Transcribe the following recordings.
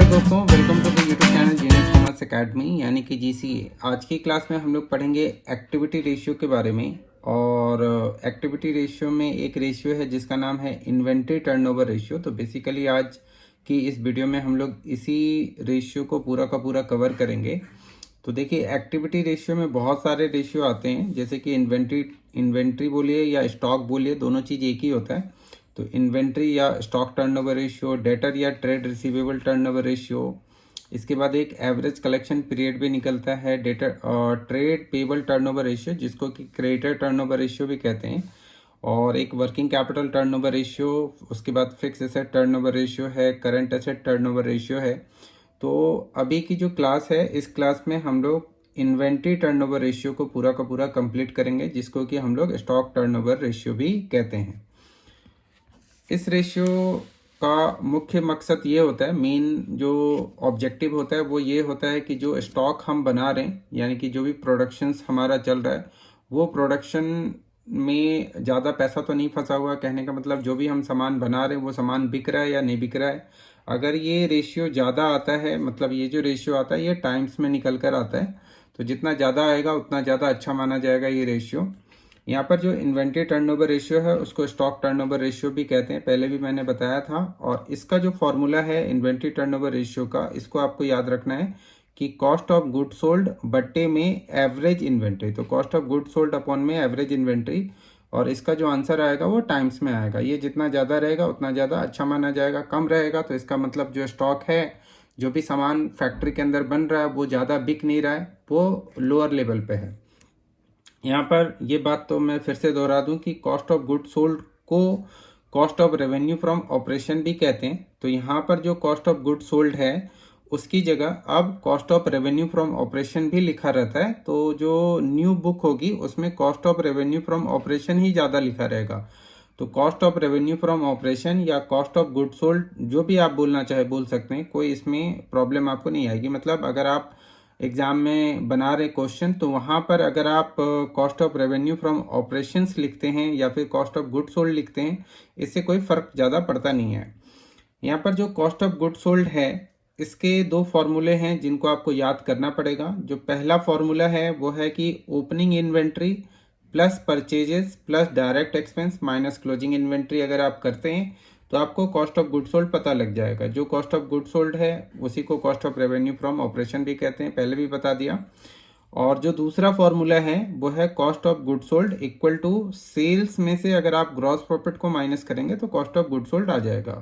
दोस्तों, welcome to the YouTube channel Genius Commerce Academy यानी कि जीसीए। आज की क्लास में हम लोग पढ़ेंगे एक्टिविटी रेशियो के बारे में। और एक्टिविटी रेशियो में एक रेशियो है जिसका नाम है इन्वेंट्री टर्नओवर रेशियो। तो बेसिकली आज की इस वीडियो में हम लोग इसी रेशियो को पूरा का पूरा कवर करेंगे। तो देखिए, एक्टिविटी रेशियो में बहुत सारे रेशियो आते हैं, जैसे कि इन्वेंट्री बोलिए या स्टॉक बोलिए, दोनों चीज़ एक ही होता है। तो इन्वेंट्री या स्टॉक टर्नओवर रेशियो, डेटर या ट्रेड रिसीवेबल टर्नओवर रेशियो, इसके बाद एक एवरेज कलेक्शन पीरियड भी निकलता है, debtor trade payable turnover ratio जिसको कि क्रेडिटर टर्नओवर रेशियो भी कहते हैं, और एक वर्किंग कैपिटल टर्नओवर रेशियो, उसके बाद फिक्स एसेट टर्नओवर रेशियो है, करंट एसेट टर्नओवर रेशियो है। तो अभी की जो क्लास है, इस क्लास में हम लोग इन्वेंट्री टर्नओवर रेशियो को पूरा का पूरा कंप्लीट करेंगे, जिसको कि हम लोग स्टॉक टर्नओवर रेशियो भी कहते हैं। इस रेशियो का मुख्य मकसद ये होता है, मेन जो ऑब्जेक्टिव होता है वो ये होता है कि जो स्टॉक हम बना रहे हैं, यानी कि जो भी प्रोडक्शंस हमारा चल रहा है, वो प्रोडक्शन में ज़्यादा पैसा तो नहीं फंसा हुआ। कहने का मतलब जो भी हम सामान बना रहे हैं वो सामान बिक रहा है या नहीं बिक रहा है। अगर ये रेशियो ज़्यादा आता है, मतलब ये जो रेशियो आता है ये टाइम्स में निकल कर आता है, तो जितना ज़्यादा आएगा उतना ज़्यादा अच्छा माना जाएगा ये रेशियो। यहाँ पर जो इन्वेंट्री टर्नओवर रेशियो है उसको स्टॉक टर्नओवर रेशियो भी कहते हैं, पहले भी मैंने बताया था। और इसका जो फॉर्मूला है इन्वेंट्री टर्नओवर रेशियो का, इसको आपको याद रखना है कि कॉस्ट ऑफ गुड सोल्ड बट्टे में एवरेज इन्वेंट्री। तो cost of good sold upon में एवरेज इन्वेंट्री, और इसका जो आंसर आएगा वो टाइम्स में आएगा। ये जितना ज़्यादा रहेगा उतना ज़्यादा अच्छा माना जाएगा, कम रहेगा तो इसका मतलब जो स्टॉक है, जो भी सामान फैक्ट्री के अंदर बन रहा है वो ज़्यादा बिक नहीं रहा है, वो लोअर लेवल पे है। यहाँ पर ये बात तो मैं फिर से दोहरा दूं कि कॉस्ट ऑफ गुड सोल्ड को cost of revenue from operation भी कहते हैं। तो यहाँ पर जो कॉस्ट ऑफ गुड सोल्ड है उसकी जगह अब cost of revenue from operation भी लिखा रहता है। तो जो न्यू बुक होगी उसमें cost of revenue from operation ही ज़्यादा लिखा रहेगा। तो cost of revenue from operation या कॉस्ट ऑफ गुड सोल्ड, जो भी आप बोलना चाहे बोल सकते हैं, कोई इसमें प्रॉब्लम आपको नहीं आएगी। मतलब अगर आप एग्जाम में बना रहे क्वेश्चन, तो वहाँ पर अगर आप cost of revenue from operations लिखते हैं या फिर कॉस्ट ऑफ गुड सोल्ड लिखते हैं, इससे कोई फ़र्क ज़्यादा पड़ता नहीं है। यहाँ पर जो कॉस्ट ऑफ गुड सोल्ड है, इसके दो फॉर्मूले हैं जिनको आपको याद करना पड़ेगा। जो पहला फॉर्मूला है वो है कि opening inventory plus purchases plus direct expense minus closing inventory अगर आप करते हैं तो आपको कॉस्ट ऑफ गुड सोल्ड पता लग जाएगा। जो कॉस्ट ऑफ गुड सोल्ड है उसी को cost of revenue from operation भी कहते हैं, पहले भी बता दिया। और जो दूसरा फॉर्मूला है वो है cost of good sold equal to sales में से अगर आप ग्रॉस प्रॉफिट को माइनस करेंगे तो कॉस्ट ऑफ गुड सोल्ड आ जाएगा।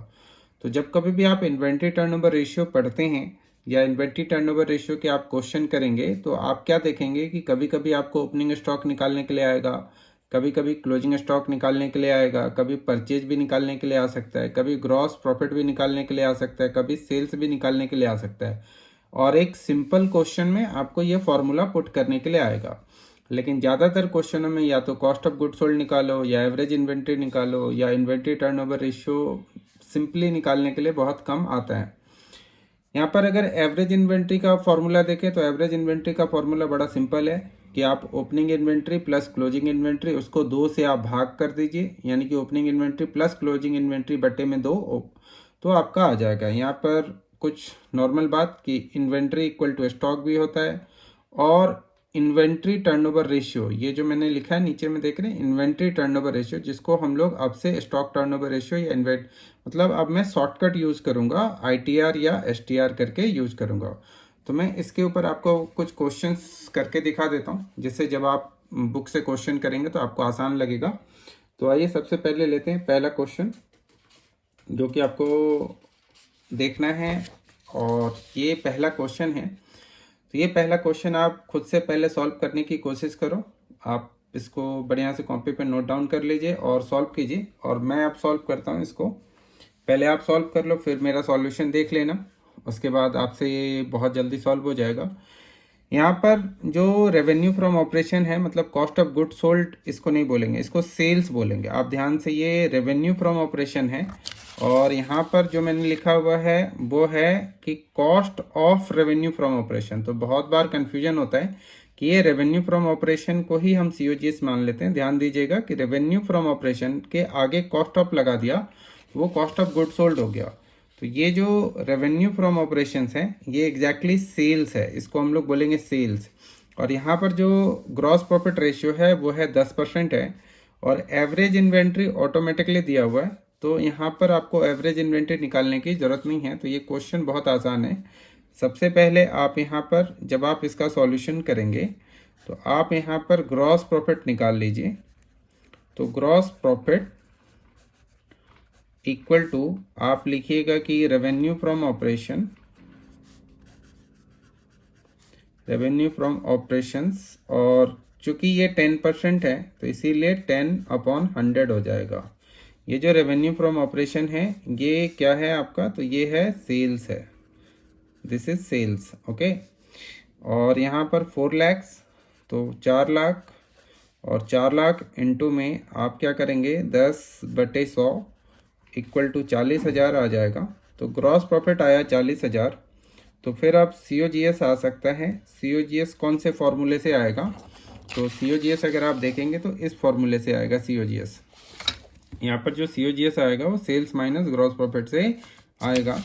तो जब कभी भी आप इन्वेंट्री टर्नओवर रेशियो पढ़ते हैं या इन्वेंट्री टर्नओवर रेशियो के आप क्वेश्चन करेंगे, तो आप क्या देखेंगे कि कभी कभी आपको ओपनिंग स्टॉक निकालने के लिए आएगा, कभी कभी क्लोजिंग स्टॉक निकालने के लिए आएगा, कभी परचेज भी निकालने के लिए आ सकता है, कभी ग्रॉस प्रॉफिट भी निकालने के लिए आ सकता है, कभी सेल्स भी निकालने के लिए आ सकता है। और एक सिंपल क्वेश्चन में आपको ये फॉर्मूला पुट करने के लिए आएगा। लेकिन ज़्यादातर क्वेश्चनों में या तो कॉस्ट ऑफ गुड सोल्ड निकालो या एवरेज इन्वेंट्री निकालो या इन्वेंट्री टर्नओवर रेशियो सिंपली निकालने के लिए बहुत कम आता है। यहाँ पर अगर एवरेज इन्वेंट्री का फॉर्मूला देखें तो एवरेज इन्वेंट्री का फॉर्मूला बड़ा सिंपल है कि आप opening inventory plus closing inventory, उसको 2 से आप भाग कर दीजिए, यानी कि opening inventory plus closing inventory बटे में 2, तो आपका आ जाएगा। यहाँ पर कुछ नॉर्मल बात कि इन्वेंट्री इक्वल टू स्टॉक भी होता है, और इन्वेंट्री टर्नओवर रेशियो, ये जो मैंने लिखा है नीचे में देख रहे हैं इन्वेंट्री टर्नओवर रेशियो, जिसको हम लोग अब से स्टॉक टर्नओवर रेशियो या मतलब अब मैं शॉर्टकट यूज़ करूँगा, ITR या STR करके यूज़ करूँगा। तो मैं इसके ऊपर आपको कुछ क्वेश्चंस करके दिखा देता हूँ, जिससे जब आप बुक से क्वेश्चन करेंगे तो आपको आसान लगेगा। तो आइए सबसे पहले लेते हैं पहला क्वेश्चन, जो कि आपको देखना है, और ये पहला क्वेश्चन है। तो ये पहला क्वेश्चन आप खुद से पहले सॉल्व करने की कोशिश करो। आप इसको बढ़िया से कॉपी पे नोट डाउन कर लीजिए और सॉल्व कीजिए, और मैं अब सॉल्व करता हूँ इसको। पहले आप सॉल्व कर लो, फिर मेरा सॉल्यूशन देख लेना, उसके बाद आपसे ये बहुत जल्दी सॉल्व हो जाएगा। यहाँ पर जो रेवेन्यू फ्रॉम ऑपरेशन है, मतलब कॉस्ट ऑफ गुड सोल्ड, इसको नहीं बोलेंगे, इसको सेल्स बोलेंगे। आप ध्यान से, ये रेवेन्यू फ्रॉम ऑपरेशन है, और यहाँ पर जो मैंने लिखा हुआ है वो है कि cost of revenue from operation. तो बहुत बार कंफ्यूजन होता है कि ये रेवेन्यू फ्रॉम ऑपरेशन को ही हम COGS मान लेते हैं। ध्यान दीजिएगा कि रेवेन्यू फ्रॉम ऑपरेशन के आगे कॉस्ट ऑफ लगा दिया, वो कॉस्ट ऑफ गुड सोल्ड हो गया। तो ये जो रेवेन्यू फ्रॉम ऑपरेशंस है ये एग्जैक्टली सेल्स है, इसको हम लोग बोलेंगे सेल्स। और यहाँ पर जो ग्रॉस प्रॉफिट रेशियो है वो है 10% है, और एवरेज इन्वेंट्री ऑटोमेटिकली दिया हुआ है, तो यहाँ पर आपको एवरेज इन्वेंट्री निकालने की ज़रूरत नहीं है। तो ये क्वेश्चन बहुत आसान है। सबसे पहले आप यहाँ पर जब आप इसका सॉल्यूशन करेंगे तो आप यहाँ पर ग्रॉस प्रॉफिट निकाल लीजिए। तो ग्रॉस प्रॉफिट इक्वल टू आप लिखिएगा कि revenue from operation, revenue from operations, और चूंकि ये 10% है तो इसीलिए 10/100 हो जाएगा। ये जो रेवेन्यू फ्रॉम ऑपरेशन है ये क्या है आपका, तो ये है सेल्स है, दिस इज सेल्स, ओके। और यहाँ पर 4 लाख, तो 4 लाख, और 4 लाख इंटू में आप क्या करेंगे 10/100 इक्वल टू 40,000 आ जाएगा। तो ग्रॉस प्रॉफिट आया 40,000। तो फिर आप COGS आ सकता है। COGS कौन से फॉर्मूले से आएगा, तो COGS अगर आप देखेंगे तो इस फॉर्मूले से आएगा COGS। यहाँ पर जो COGS आएगा वो सेल्स माइनस ग्रॉस प्रॉफिट से आएगा।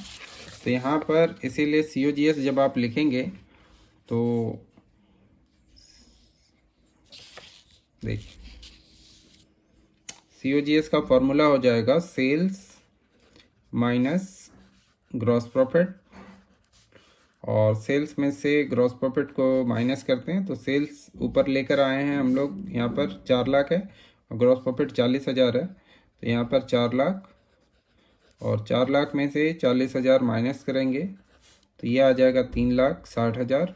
तो यहाँ पर इसीलिए COGS जब आप लिखेंगे तो देखिए COGS का फॉर्मूला हो जाएगा सेल्स माइनस ग्रॉस प्रॉफिट, और सेल्स में से ग्रॉस प्रॉफिट को माइनस करते हैं तो सेल्स ऊपर लेकर आए हैं हम लोग, यहाँ पर 4 लाख है और ग्रॉस प्रॉफिट 40,000 है। तो यहाँ पर 4 लाख, और 4 लाख में से 40,000 माइनस करेंगे तो ये आ जाएगा 3,60,000।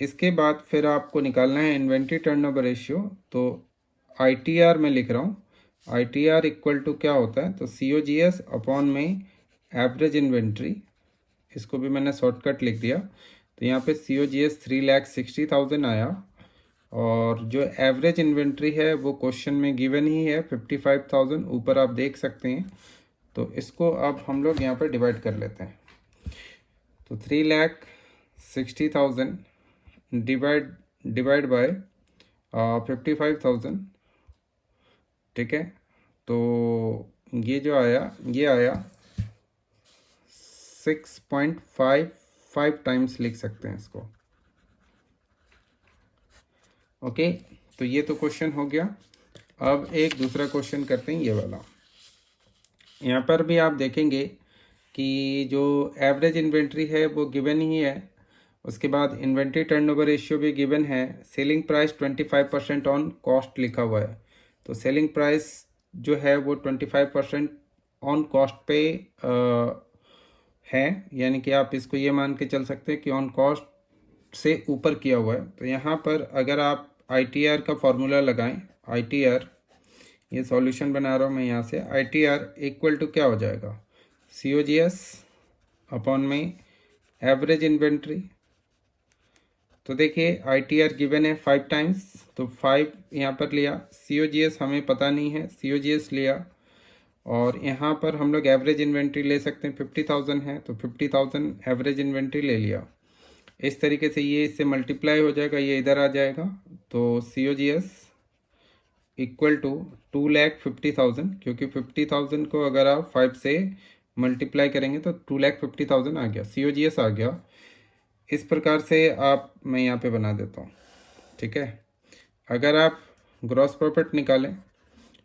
इसके बाद फिर आपको निकालना है इन्वेंट्री टर्नओवर रेशियो। तो ITR में लिख रहा हूँ, ITR इक्वल टू क्या होता है, तो COGS अपॉन में एवरेज इन्वेंट्री, इसको भी मैंने शॉर्टकट लिख दिया। तो यहाँ पे COGS 3,60,000 आया, और जो एवरेज इन्वेंट्री है वो क्वेश्चन में गिवन ही है 55,000, ऊपर आप देख सकते हैं। तो इसको अब हम लोग यहाँ पर डिवाइड कर लेते हैं। तो 3,60,000 डिवाइड बाय 55,000, ठीक है। तो ये जो आया ये आया 6.55 टाइम्स लिख सकते हैं इसको, ओके। तो ये तो क्वेश्चन हो गया। अब एक दूसरा क्वेश्चन करते हैं, ये वाला। यहाँ पर भी आप देखेंगे कि जो एवरेज इन्वेंट्री है वो गिवन ही है, उसके बाद इन्वेंट्री टर्नओवर रेशियो भी गिवन है, सेलिंग प्राइस 25% ऑन कॉस्ट लिखा हुआ है। तो सेलिंग प्राइस जो है वो 25% ऑन कॉस्ट पे है, यानी कि आप इसको ये मान के चल सकते हैं कि ऑन कॉस्ट से ऊपर किया हुआ है। तो यहाँ पर अगर आप ITR का फॉर्मूला लगाएं, ITR, ये सॉल्यूशन बना रहा हूँ मैं यहाँ से, ITR इक्वल टू क्या हो जाएगा, COGS अपॉन में एवरेज इन्वेंट्री। तो देखिए ITR गिवन है 5 टाइम्स, तो 5 यहाँ पर लिया, COGS हमें पता नहीं है, COGS लिया, और यहाँ पर हम लोग एवरेज इन्वेंट्री ले सकते हैं, 50,000 है तो 50,000 एवरेज इन्वेंट्री ले लिया। इस तरीके से ये इससे मल्टीप्लाई हो जाएगा, ये इधर आ जाएगा। तो COGS इक्वल टू 2,50,000, क्योंकि 50,000 को अगर आप 5 से मल्टीप्लाई करेंगे तो 2,50,000 आ गया, COGS आ गया। इस प्रकार से आप, मैं यहाँ पे बना देता हूँ, ठीक है। अगर आप ग्रॉस प्रॉफिट निकालें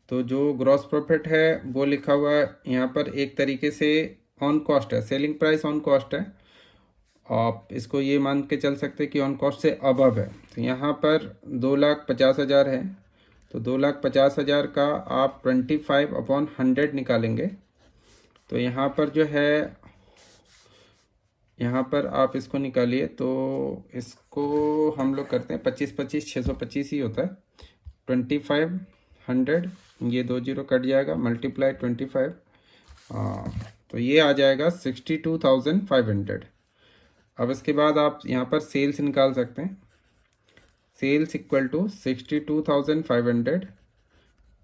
तो जो ग्रॉस प्रॉफिट है वो लिखा हुआ है यहाँ पर एक तरीके से ऑन कॉस्ट है, सेलिंग प्राइस ऑन कॉस्ट है, आप इसको ये मान के चल सकते हैं कि ऑन कॉस्ट से अबव है। तो यहाँ पर 2,50,000 है, तो 2,50,000 का आप 25/100 निकालेंगे। तो यहाँ पर जो है, यहाँ पर आप इसको निकालिए, तो इसको हम लोग करते हैं 25/25 625 ही होता है। 2500, ये 2 0 कट जाएगा, मल्टीप्लाई 25, तो ये आ जाएगा 62,500। अब इसके बाद आप यहाँ पर सेल्स निकाल सकते हैं, सेल्स इक्वल टू 62,500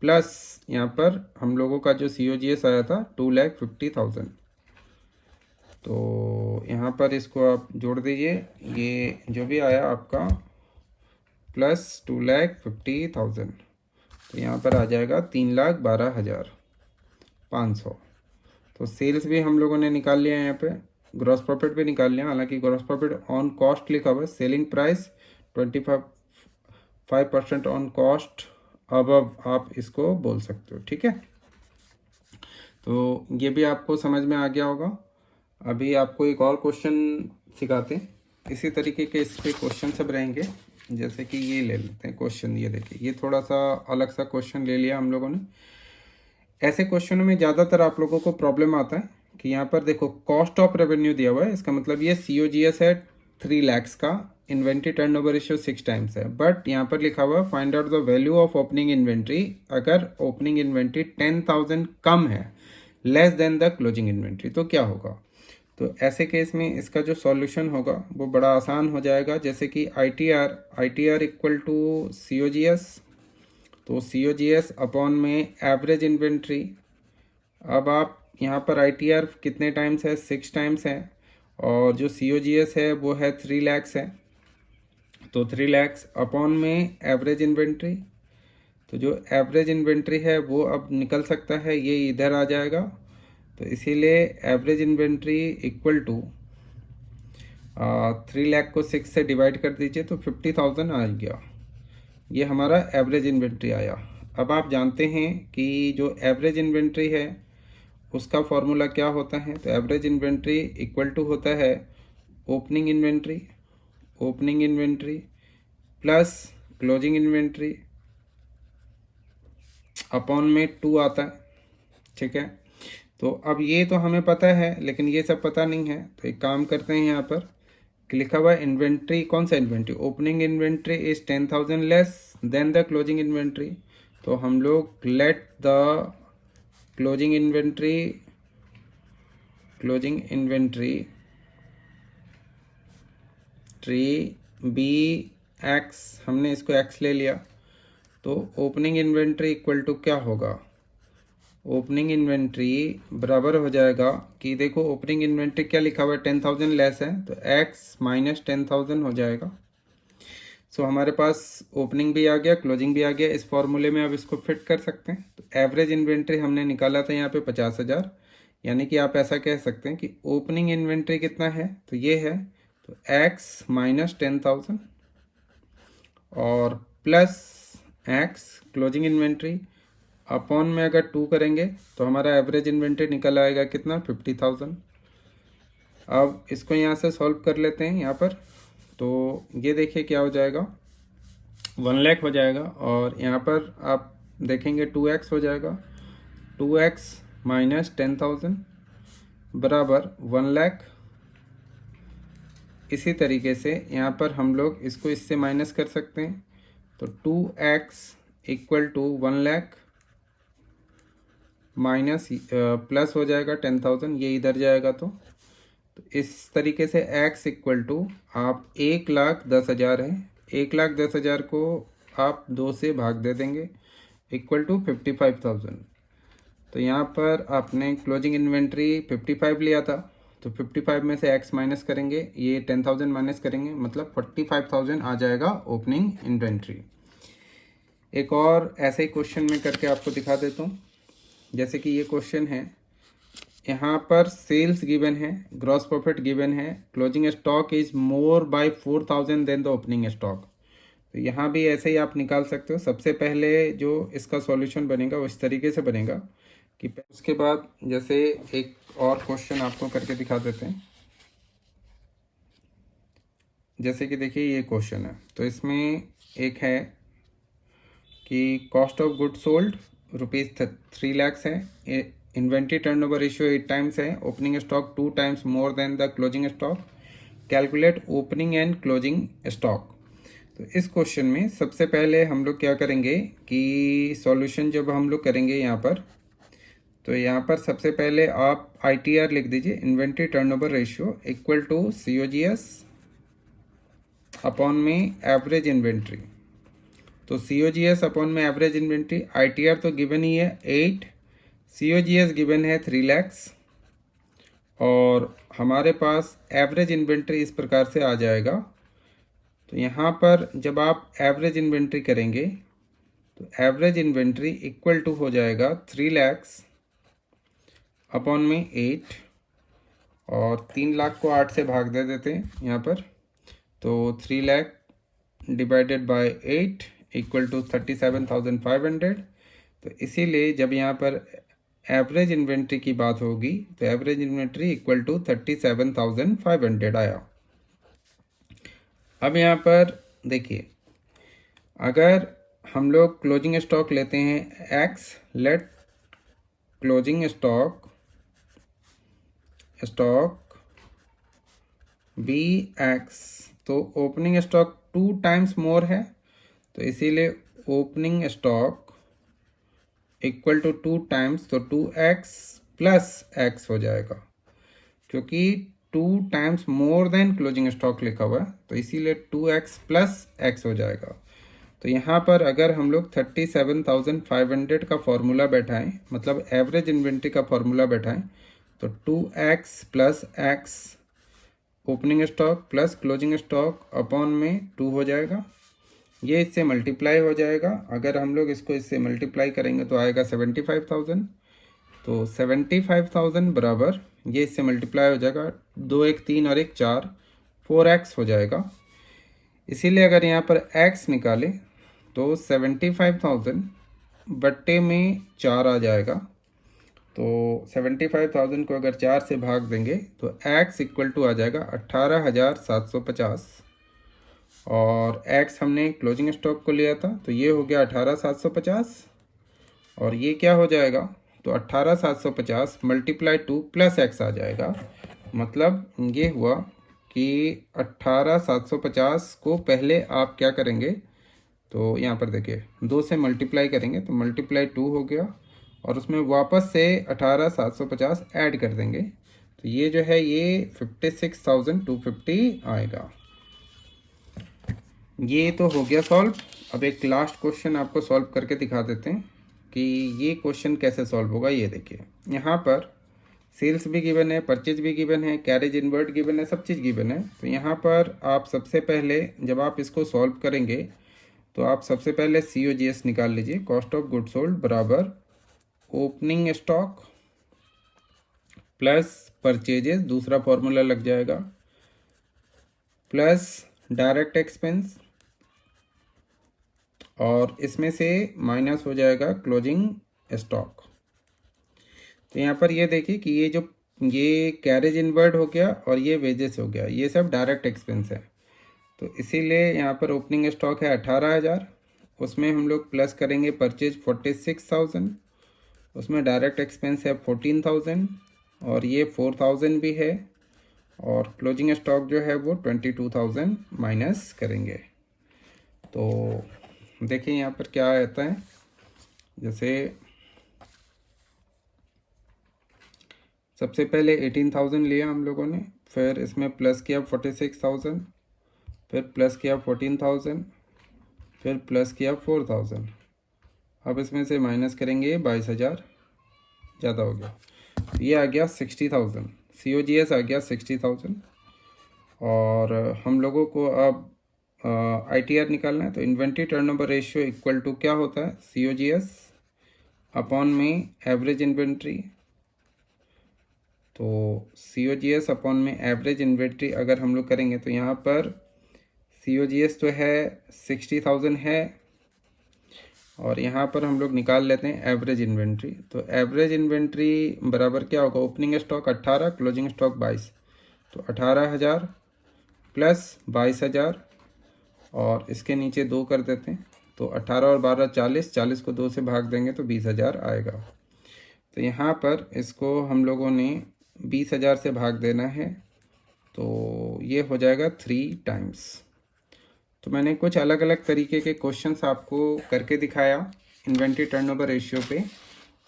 प्लस यहाँ पर हम लोगों का जो COGS आया था 2,50,000। तो यहाँ पर इसको आप जोड़ दीजिए, ये जो भी आया आपका प्लस 2,50,000, तो यहाँ पर आ जाएगा 3,12,500। तो सेल्स भी हम लोगों ने निकाल लिया है, यहाँ पे ग्रॉस प्रॉफिट भी निकाल लिया। हालांकि ग्रॉस प्रॉफिट ऑन कॉस्ट लिखा हुआ है, selling price 25% on cost above आप इसको बोल सकते हो, ठीक है। तो ये भी आपको समझ में आ गया होगा। अभी आपको एक और क्वेश्चन सिखाते हैं, इसी तरीके के इस पे क्वेश्चन सब रहेंगे। जैसे कि ये ले लेते हैं क्वेश्चन, ये देखिए, ये थोड़ा सा अलग सा क्वेश्चन ले लिया हम लोगों ने। ऐसे क्वेश्चनों में ज़्यादातर आप लोगों को प्रॉब्लम आता है कि यहाँ पर देखो कॉस्ट ऑफ रेवेन्यू दिया हुआ है, इसका मतलब ये COGS है 3 lakhs का, इन्वेंट्री टर्नओवर रेशियो 6 times है। बट यहाँ पर लिखा हुआ find out the value of opening inventory अगर ओपनिंग इन्वेंट्री 10,000 कम है, less than the closing inventory, तो क्या होगा। तो ऐसे केस में इसका जो सॉल्यूशन होगा वो बड़ा आसान हो जाएगा। जैसे कि ITR इक्वल टू COGS, तो COGS अपॉन में एवरेज इन्वेंट्री। अब आप यहाँ पर ITR कितने टाइम्स है, 6 times है, और जो COGS है वो है 3 lakhs है, तो 3 lakhs अपॉन में एवरेज इन्वेंट्री। तो जो एवरेज इन्वेंट्री है वो अब निकल सकता है, ये इधर आ जाएगा। तो इसीलिए average inventory equal to 3 lakh को 6 से डिवाइड कर दीजिए तो 50,000 आ गया। ये हमारा एवरेज इन्वेंट्री आया। अब आप जानते हैं कि जो एवरेज इन्वेंट्री है उसका फॉर्मूला क्या होता है। तो एवरेज इन्वेंट्री इक्वल टू होता है opening inventory plus closing inventory upon में 2 आता है, ठीक है। तो अब ये तो हमें पता है, लेकिन ये सब पता नहीं है। तो एक काम करते हैं, यहाँ पर लिखा हुआ है इन्वेंट्री, कौन सा inventory, opening inventory is 10,000 less than the closing inventory. तो हम लोग लेट द क्लोजिंग इन्वेंट्री ट्री बी एक्स, हमने इसको एक्स ले लिया। तो ओपनिंग इन्वेंट्री इक्वल टू क्या होगा, ओपनिंग इन्वेंट्री बराबर हो जाएगा कि देखो ओपनिंग इन्वेंट्री क्या लिखा हुआ है, 10,000 लेस है, तो x माइनस 10,000 हो जाएगा। सो हमारे पास ओपनिंग भी आ गया, क्लोजिंग भी आ गया। इस फॉर्मूले में अब इसको फिट कर सकते हैं। तो एवरेज इन्वेंट्री हमने निकाला था यहाँ पे 50,000, यानी कि आप ऐसा कह सकते हैं कि ओपनिंग इन्वेंट्री कितना है, तो ये है, तो x माइनस 10,000 और plus x closing inventory upon में अगर 2 करेंगे तो हमारा एवरेज इन्वेंट्री निकल आएगा कितना, 50,000। अब इसको यहाँ से सॉल्व कर लेते हैं यहाँ पर। तो ये देखिए क्या हो जाएगा, 1 लाख हो जाएगा, और यहाँ पर आप देखेंगे 2x हो जाएगा। 2x माइनस 10,000 बराबर 1 लाख। इसी तरीके से यहाँ पर हम लोग इसको इससे माइनस कर सकते हैं। तो 2x equal to 1 lakh minus plus हो जाएगा 10,000, ये इधर जाएगा। तो इस तरीके से x इक्वल टू आप 1,10,000 है, 1,10,000 को आप 2 से भाग दे देंगे इक्वल टू 55,000। तो यहाँ पर आपने क्लोजिंग इन्वेंट्री 55 लिया था, तो 55 में से x माइनस करेंगे, ये 10,000 माइनस करेंगे, मतलब 45,000 आ जाएगा ओपनिंग इन्वेंट्री। एक और ऐसे ही क्वेश्चन में करके आपको दिखा देता हूँ। जैसे कि ये क्वेश्चन है, यहाँ पर सेल्स गिवन है, ग्रॉस प्रॉफिट गिवन है, closing stock is more by 4,000 than the opening stock. तो यहाँ भी ऐसे ही आप निकाल सकते हो। सबसे पहले जो इसका सॉल्यूशन बनेगा वो इस तरीके से बनेगा कि उसके बाद जैसे एक और क्वेश्चन आपको करके दिखा देते हैं। जैसे कि देखिए ये क्वेश्चन है, तो इसमें एक है कि cost of good sold ₹3 lakhs है, इन्वेंट्री टर्नओवर रेशियो 8 times है, opening stock 2 times more than the closing stock, calculate opening and closing stock. तो इस क्वेश्चन में सबसे पहले हम लोग क्या करेंगे कि सॉल्यूशन जब हम लोग करेंगे यहाँ पर, तो यहाँ पर सबसे पहले आप ITR लिख दीजिए, inventory turnover ratio equal to COGS upon में एवरेज इन्वेंट्री। तो COGS अपॉन में एवरेज इन्वेंट्री, ITR तो गिवन ही है 8, COGS गिवन है 3 lakhs, और हमारे पास एवरेज इन्वेंट्री इस प्रकार से आ जाएगा। तो यहाँ पर जब आप एवरेज इन्वेंट्री करेंगे तो एवरेज इन्वेंट्री इक्वल टू हो जाएगा 3 lakhs अपॉन में 8 और 3 लाख को 8 से भाग दे देते हैं यहाँ पर, तो 3 lakh divided by 8 equal to 37,500। तो इसीलिए जब यहाँ पर एवरेज इन्वेंट्री की बात होगी तो एवरेज इन्वेंट्री इक्वल टू 37,500 आया। अब यहाँ पर देखिए, अगर हम लोग क्लोजिंग स्टॉक लेते हैं x, let closing stock be x, तो ओपनिंग स्टॉक 2 टाइम्स मोर है, तो इसीलिए opening stock equal to 2 times, तो 2x प्लस x हो जाएगा, क्योंकि 2 times more than closing stock लिखा हुआ है, तो इसीलिए 2x प्लस x हो जाएगा। तो यहाँ पर अगर हम लोग 37,500 का फॉर्मूला बैठाएं, मतलब एवरेज इन्वेंट्री का फॉर्मूला बैठाएं, तो 2x plus x opening stock plus closing stock upon में 2 हो जाएगा। ये इससे मल्टीप्लाई हो जाएगा, अगर हम लोग इसको इससे मल्टीप्लाई करेंगे तो आएगा 75,000, तो 75,000 बराबर ये इससे मल्टीप्लाई हो जाएगा, 2 1 3 और 1 4, 4x हो जाएगा। इसीलिए अगर यहाँ पर x निकालें तो 75,000 बट्टे में 4 आ जाएगा, तो 75,000 को अगर 4 से भाग देंगे तो x इक्वल टू आ जाएगा 18,750, और x हमने क्लोजिंग स्टॉक को लिया था, तो ये हो गया 18,750, और ये क्या हो जाएगा, तो 18,750 मल्टीप्लाई 2 प्लस x आ जाएगा। मतलब ये हुआ कि 18,750 को पहले आप क्या करेंगे, तो यहाँ पर देखिए 2 से मल्टीप्लाई करेंगे, तो मल्टीप्लाई 2 हो गया, और उसमें वापस से 18,750 ऐड कर देंगे, तो ये जो है ये 56,250 आएगा। ये तो हो गया सॉल्व। अब एक लास्ट क्वेश्चन आपको सॉल्व करके दिखा देते हैं कि ये क्वेश्चन कैसे सॉल्व होगा। ये देखिए, यहाँ पर सेल्स भी गिवन है, परचेज भी गिवन है, कैरेज इनवर्ट गिवन है, सब चीज़ गिवन है। तो यहाँ पर आप सबसे पहले जब आप इसको सॉल्व करेंगे तो आप सबसे पहले COGS निकाल लीजिए, कॉस्ट ऑफ गुड सोल्ड बराबर ओपनिंग स्टॉक प्लस परचेजेस, दूसरा फॉर्मूला लग जाएगा, प्लस डायरेक्ट एक्सपेंस, और इसमें से माइनस हो जाएगा क्लोजिंग स्टॉक। तो यहाँ पर ये देखिए कि ये कैरेज इनवर्ड हो गया और ये वेजेस हो गया, ये सब डायरेक्ट एक्सपेंस है। तो इसीलिए यहाँ पर ओपनिंग स्टॉक है 18,000, उसमें हम लोग प्लस करेंगे परचेज 46,000, उसमें डायरेक्ट एक्सपेंस है 14,000, और ये 4,000 भी है, और क्लोजिंग स्टॉक जो है वो 22,000 माइनस करेंगे। तो देखिए यहाँ पर क्या आता है, जैसे सबसे पहले 18,000 लिया हम लोगों ने, फिर इसमें प्लस किया 46,000, फिर प्लस किया 14,000, फिर प्लस किया 4,000। अब इसमें से माइनस करेंगे 22,000, ज़्यादा हो गया, ये आ गया 60,000, COGS आ गया 60,000। और हम लोगों को अब ITR निकालना है, तो inventory turnover ratio equal to क्या होता है, COGS अपॉन में एवरेज इन्वेंट्री। तो COGS अपॉन में एवरेज इन्वेंट्री अगर हम लोग करेंगे तो यहाँ पर COGS तो है 60,000 है, और यहाँ पर हम लोग निकाल लेते हैं एवरेज इन्वेंट्री। तो एवरेज इन्वेंट्री बराबर क्या होगा, ओपनिंग स्टॉक 18, क्लोजिंग स्टॉक 22, तो 18,000 प्लस 22,000, और इसके नीचे 2 कर देते हैं, तो 18 और 12 40, 40 को 2 से भाग देंगे तो 20,000 आएगा। तो यहाँ पर इसको हम लोगों ने 20,000 से भाग देना है, तो ये हो जाएगा 3 टाइम्स। तो मैंने कुछ अलग अलग तरीके के क्वेश्चंस आपको करके दिखाया इन्वेंट्री टर्नओवर रेशियो पे,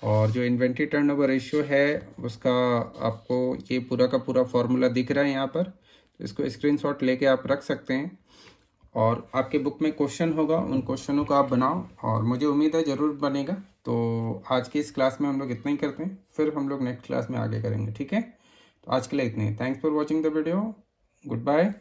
और जो इन्वेंट्री टर्नओवर रेशियो है उसका आपको ये पूरा का पूरा फॉर्मूला दिख रहा है यहाँ पर, तो इसको स्क्रीनशॉट लेके आप रख सकते हैं, और आपके बुक में क्वेश्चन होगा, उन क्वेश्चनों को आप बनाओ, और मुझे उम्मीद है ज़रूर बनेगा। तो आज की इस क्लास में हम लोग इतना ही करते हैं, फिर हम लोग नेक्स्ट क्लास में आगे करेंगे, ठीक है। तो आज के लिए इतने ही, thanks for watching the video, good bye.